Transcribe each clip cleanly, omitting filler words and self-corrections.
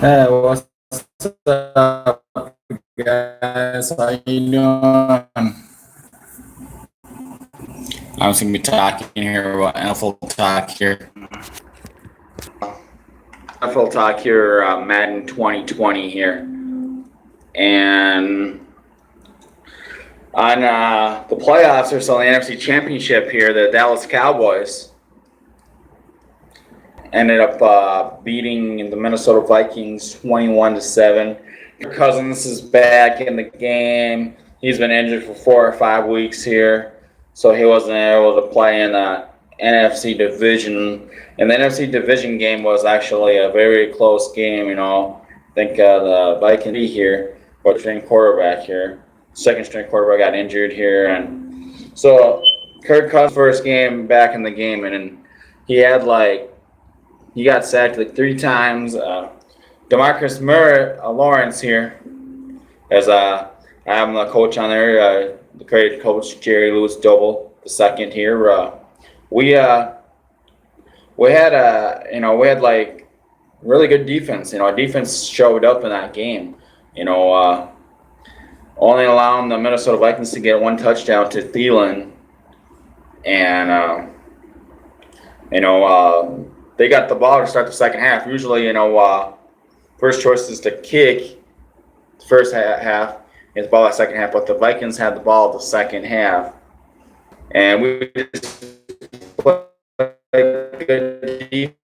Hey, what's up, guys? How you doing? I'm just gonna be talking here about NFL talk here. NFL talk here, Madden 2020 here, and on the playoffs or so, the NFC Championship here, the Dallas Cowboys ended up beating the Minnesota Vikings 21-7. Cousins is back in the game. He's been injured for 4 or 5 weeks here, so he wasn't able to play in the NFC division. And the NFC division game was actually a very close game. I think the Vikings here, or string quarterback here, second string quarterback got injured here, and so Kirk Cousins' first game back in the game, and he got sacked like 3 times. Demarcus Lawrence here, as I have the coach on there, the great coach Jerry Lewis Doble the second here. We had like really good defense. Our defense showed up in that game. Only allowing the Minnesota Vikings to get 1 touchdown to Thielen, and they got the ball to start the second half. Usually, first choice is to kick the first half, and the ball that second half. But the Vikings had the ball the second half, and we just played good defense.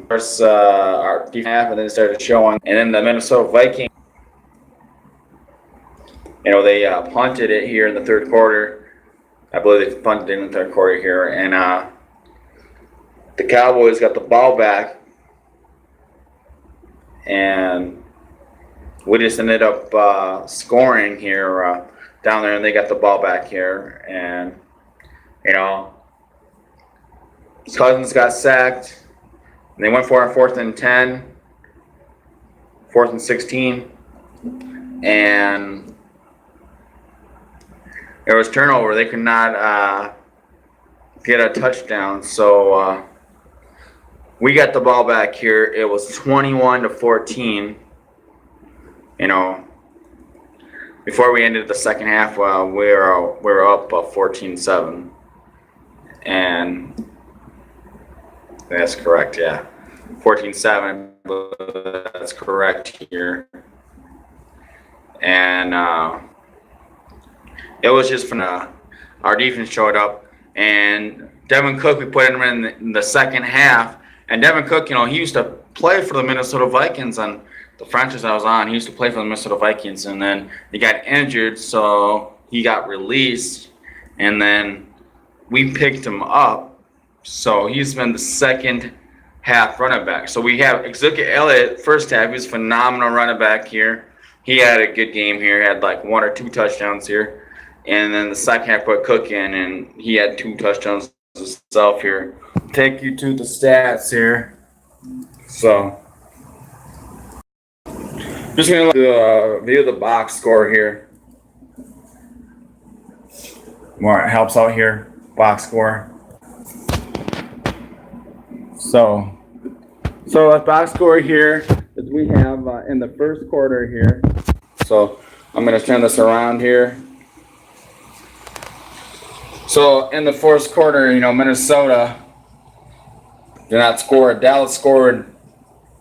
First, our defense half, and then it started showing. And then the Minnesota Vikings, they punted it here in the third quarter. I believe they punted it in the third quarter here, and the Cowboys got the ball back, and we just ended up scoring here down there, and they got the ball back here, and Cousins got sacked, and they went for it 4th and 10, 4th and 16, and there was turnover. They could not get a touchdown, so we got the ball back here. It was 21-14. Before we ended the second half, we were up 14-7, and that's correct. Yeah, 14-7. That's correct here, and it was just fun. Our defense showed up, and Devin Cook, we put him in the second half. And Devin Cook, he used to play for the Minnesota Vikings on the franchise I was on. He used to play for the Minnesota Vikings, and then he got injured, so he got released, and then we picked him up. So he's been the second half running back. So we have Ezekiel Elliott first half. He was a phenomenal running back here. He had a good game here. He had like 1 or 2 touchdowns here. And then the second half put Cook in, and he had 2 touchdowns himself here. Take you to the stats here. So, just going to view the box score here. More it helps out here, box score. So the box score here that we have in the first quarter here. So I'm going to turn this around here. So in the first quarter, Minnesota did not score. Dallas scored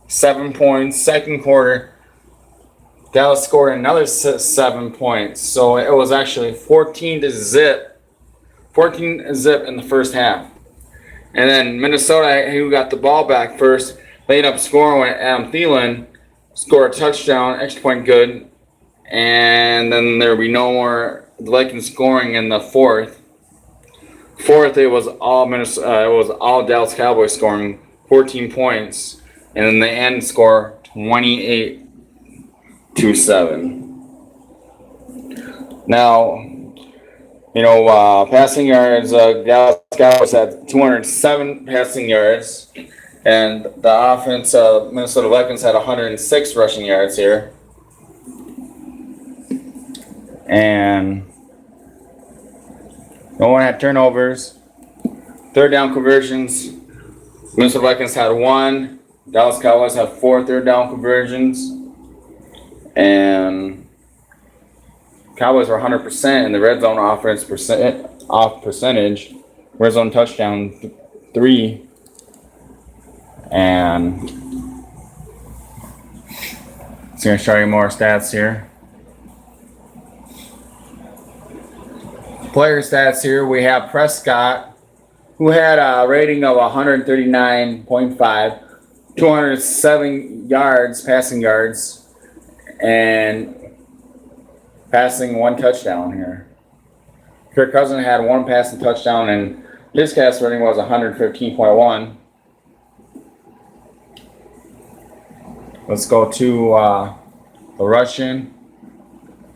7 points. Second quarter, Dallas scored another 7 points. So it was actually 14-0. 14-0 in the first half. And then Minnesota, who got the ball back first, they ended up scoring when Adam Thielen scored a touchdown, extra point good. And then there would be no more Vikings scoring in the fourth. Fourth, it was all Dallas Cowboys scoring 14 points, and then the end score 28-7. Now, passing yards, Dallas Cowboys had 207 passing yards, and the offense, Minnesota Vikings had 106 rushing yards here, and no one had turnovers. Third down conversions, Minnesota Vikings had 1. Dallas Cowboys have 4 third down conversions, and Cowboys were 100% in the red zone offense percentage. Red zone touchdown 3, and it's going to show you more stats here. Player stats here. We have Prescott, who had a rating of 139.5, 207 yards, passing yards, and passing 1 touchdown here. Kirk Cousins had 1 passing touchdown, and his pass rating was 115.1. Let's go to the rushing.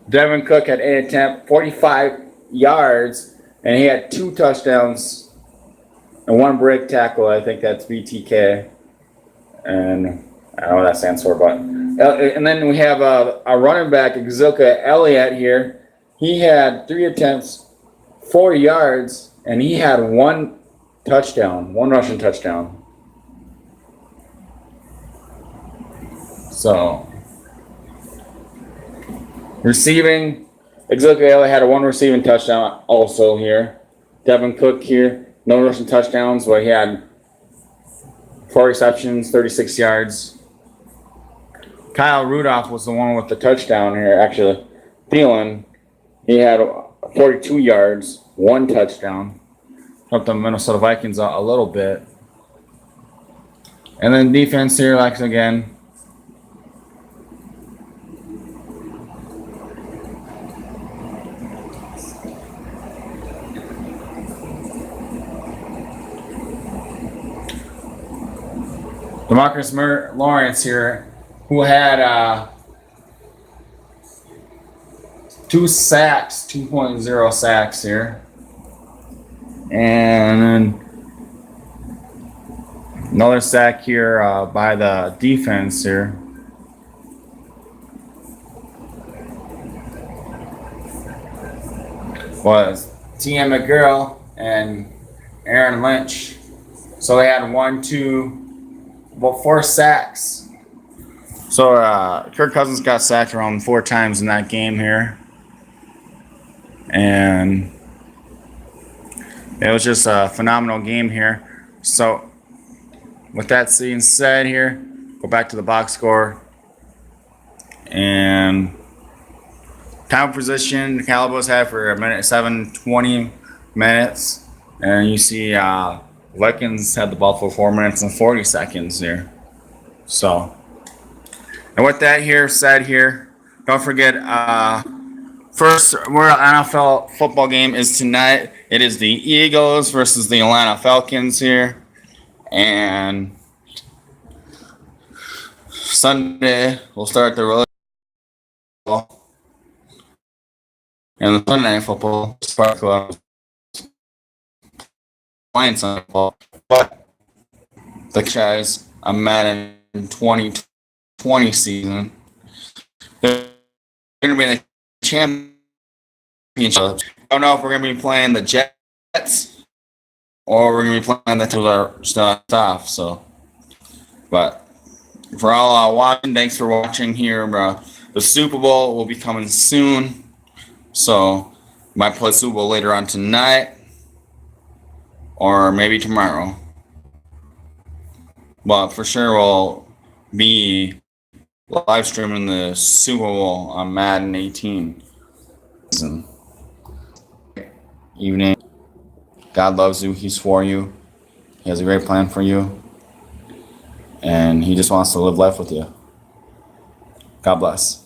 Devin Cook had 8 attempts, 45 yards, and he had 2 touchdowns and 1 break tackle. I think that's BTK, and I don't know what that stands for, but and then we have a running back, Ezekiel Elliott here. He had 3 attempts, 4 yards, and he had 1 touchdown, 1 rushing touchdown. So, receiving, Ezekiel Elliott had a 1 receiving touchdown also here. Devin Cook here, no rushing touchdowns, but he had 4 receptions, 36 yards. Kyle Rudolph was the one with the touchdown here, actually. Thielen, he had 42 yards, 1 touchdown. Helped the Minnesota Vikings out a little bit. And then defense here, like again. DeMarcus Lawrence here, who had 2 sacks, 2.0 sacks here. And another sack here by the defense here. Was T.M. McGill and Aaron Lynch. So they had 4 sacks. So Kirk Cousins got sacked around 4 times in that game here. And it was just a phenomenal game here. So with that being said here, go back to the box score. And time position, the Cowboys had for a minute 7:20 minutes. And you see Vikings had the ball for 4 minutes and 40 seconds there. So, and with that here said here, don't forget, first NFL football game is tonight. It is the Eagles versus the Atlanta Falcons here. And Sunday, we'll start the really and the Sunday Night Football Spark Club playing Sunday football, but the guys a Madden 2020 season. They're going to be in the championship. I don't know if we're going to be playing the Jets or we're going to be playing the two that are still off. So, but for all watching, thanks for watching here. The Super Bowl will be coming soon. So, might play Super Bowl later on tonight or maybe tomorrow. But for sure, we'll be live streaming the Super Bowl on Madden 18. Evening. God loves you. He's for you. He has a great plan for you. And he just wants to live life with you. God bless.